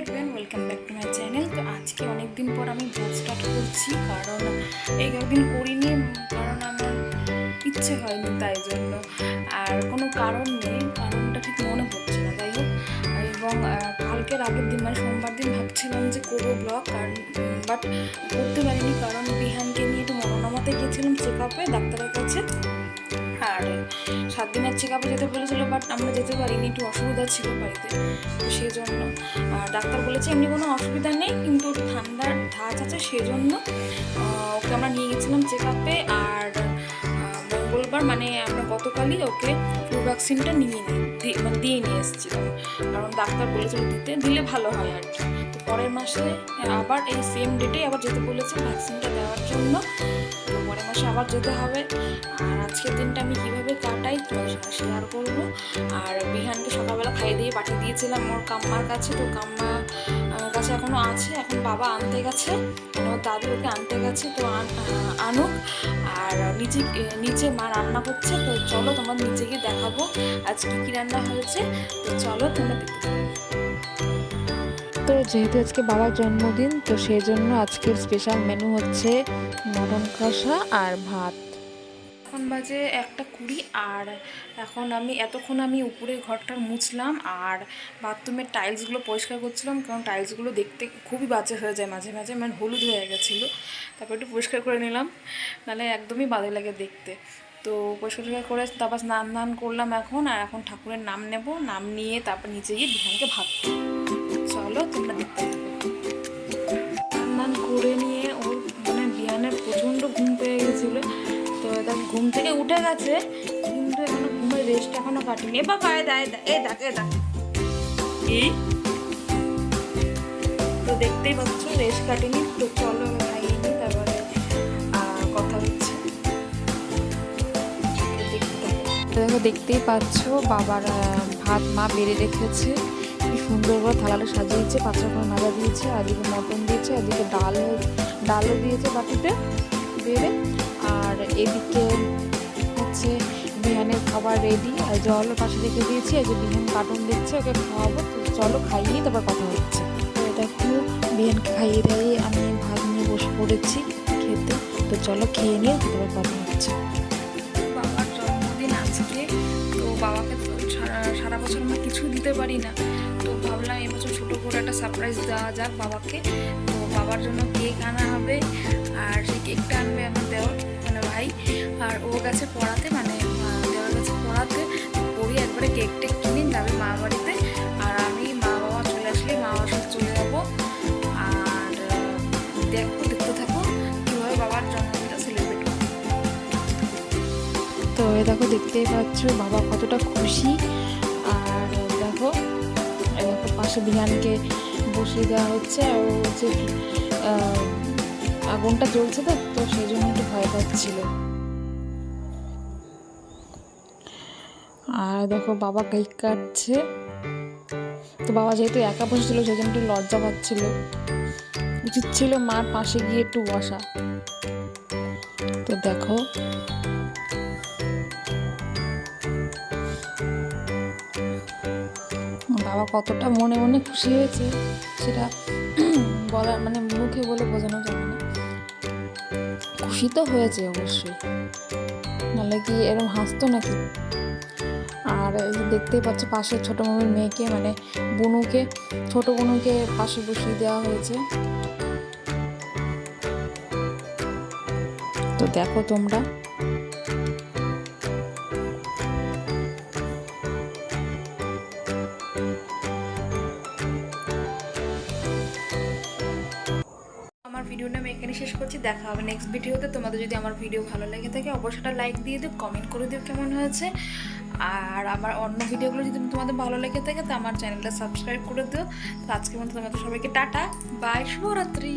Everyone welcome back to my channel. तो आज के अनेक दिन पर আমি ব্লগ স্টার্ট করছি, কারণ এই কয়েকদিন করিনি, কারণ আমার ইচ্ছে হয়নি, তাই জন্য। আর কোনো কারণ নেই, কারণটা ঠিক মনে পড়ছে না, যাই হোক। এবং কালকের আগের দিন মানে সোমবার দিন ভাবছিলাম যে করবো ব্লগ, কারণ বাট করতে পারিনি, কারণ বিহানকে নিয়ে একটু মনোনামাতে গিয়েছিলাম চেক আপে ডাক্তারের কাছে। আর 7 দিনের চেক আপে যেতে বলেছিল, বাট আমরা যেতে পারিনি, একটু অসুবিধা ছিল বাড়িতে, তো সেই জন্য। ডাক্তার বলেছে এমনি কোনো অসুবিধা নেই, কিন্তু একটু ঠান্ডার ধাঁচ আছে, সেই জন্য ওকে আমরা নিয়ে গেছিলাম চেক আপে। আর মঙ্গলবার মানে আমরা গতকালই ওকে ফ্লু ভ্যাকসিনটা দিয়ে নিয়ে এসেছিলাম, কারণ ডাক্তার বলেছিল দিলে ভালো হয় আর কি। তো পরের মাসে আবার এই সেম ডেটে আবার যেতে বলেছে ভ্যাকসিনটা দেওয়ার জন্য, তো পরের মাসে আবার যেতে হবে। আর আজকের দিনটা আমি কীভাবে কাটাই তোমার সাথে শেয়ার করবো। আর বিহানকে সকালবেলা খাইয়ে দিয়ে পাঠিয়ে দিয়েছিলাম ওর কাম্মার কাছে, তো কাম্মা কাছে এখনও আছে, এখন বাবা আনতে গেছে, ওর দাদু ওকে আনতে গেছে, তো আনুক। আর নিচে মা রান্না করছে, তো চলো তোমার নিচে গিয়ে দেখাবো আজ কী রান্না হয়েছে, তো চলো তোমরা দেখতে। তো যেহেতু আজকে বাবার জন্মদিন, তো সেই জন্য আজকের স্পেশাল মেনু হচ্ছে মটন কষা আর ভাত। এখন বাজে 1:20, আর এতক্ষণ আমি উপরে ঘরটা মুছলাম আর বাথরুমের টাইলসগুলো পরিষ্কার করছিলাম, কারণ টাইলসগুলো দেখতে খুবই বাজে হয়ে যায় মাঝে মাঝে, মানে হলুদ হয়ে গেছিলো। তারপর একটু পরিষ্কার করে নিলাম, নাহলে একদমই বাজে লাগে দেখতে। তো পরিষ্কার করে তারপর স্নান করলাম এখন, আর এখন ঠাকুরের নাম নেব, নাম নিয়ে তারপর নিচে গিয়ে বিহানকে ভাত। চলো তোমরা দেখতে থাকো। স্নান করে নিয়ে ওর মানে বিহানের প্রচণ্ড ঘুম পেয়ে গেছিলো, তো তার ঘুম থেকে উঠে গেছে, কিন্তু এখনো ঘুমের রেস্ট এখনো কাটেনি। এ বাবা এই তো দেখতেই পাচ্ছ রেস্ট কাটেনি। তো চলো আমি খাইয়ে নিই, তারপরে কথা হচ্ছে। দেখো দেখতেই পাচ্ছ বাবার ভাত মা বেড়ে রেখেছে, কি সুন্দর করে থালাটা সাজিয়েছে, 5 রকম ভাজা দিয়েছে, আর এদিকে মটন দিয়েছে, এদিকে ডালও দিয়েছে বাটিতে বেড়ে। আর এদিকে হচ্ছে বিহানের খাবার রেডি, আর জলও পাশে রেখে দিয়েছি। এই যে বিহান কার্টুন দেখছে, ওকে খাওয়াবো, তো চলো খাইয়ে তারপর কথা হচ্ছে। তো দেখো বিহানকে খাইয়ে দিয়ে আমি ভাত নিয়ে বসে পড়েছি খেতে, তো চলো খেয়ে নিয়ে তারপর কথা হচ্ছে। বাবার জন্মদিন আজকে, তো বাবাকে তো সারা বছর আমরা কিছু দিতে পারি না, তো ভাবলাম এবছর ছোটো করে একটা সারপ্রাইজ দেওয়া যাক বাবাকে। তো বাবার জন্য কেক আনা হবে, আর সেই কেকটা আনবে আমার দেওয়ার মানে ভাই, আর ও গেছে পড়াতে, মানে দেওয়ার কাছে পড়াতে, পড়ি একবারে কেক টেক কিনে যাবে মা বাড়িতে। আর আমি মা বাবা চলে আসলে মা বাবার সাথে চলে যাবো। আর দেখতে থাকো কীভাবে বাবার জন্মদিনটা সেলিব্রেট করবো। তো দেখো দেখতেই পাচ্ছ বাবা কতটা খুশি। আর দেখো পাশে বিহানকে বসিয়ে দেওয়া হচ্ছে, আর হচ্ছে আগুনটা জ্বলছে, তো সেই জন্য একটু ভয় পাচ্ছিল। আর দেখো বাবা কেক কাটছে, তো বাবা যেহেতু একা বসেছিল সেই জন্য একটু লজ্জা পাচ্ছিল, উচিত ছিল মার পাশে গিয়ে একটু বসা। তো দেখো বাবা কতটা মনে মনে খুশি হয়েছে সেটা বলার মানে মুখে বলে বোঝানো যাবে না। খুশি তো হয়েছে অবশ্যই, নাহলে কি এরকম হাসতো নাকি। আর দেখতেই পাচ্ছ পাশে ছোটো মামির মেয়েকে মানে ছোটো বনুকে পাশে বসিয়ে দেওয়া হয়েছে। তো দেখো তোমরা ভিডিওটা আমি এখানে শেষ করছি, দেখা হবে নেক্সট ভিডিওতে। তোমাদের যদি আমার ভিডিও ভালো লেগে থাকে অবশ্যই একটা লাইক দিয়ে দিও, কমেন্ট করে দিও কেমন হয়েছে। আর আমার অন্য ভিডিওগুলো যদি তোমাদের ভালো লেগে থাকে তো আমার চ্যানেলটা সাবস্ক্রাইব করে দিও। তো আজকের মতো তোমাদের সবাইকে টাটা, বাই, শুভরাত্রি।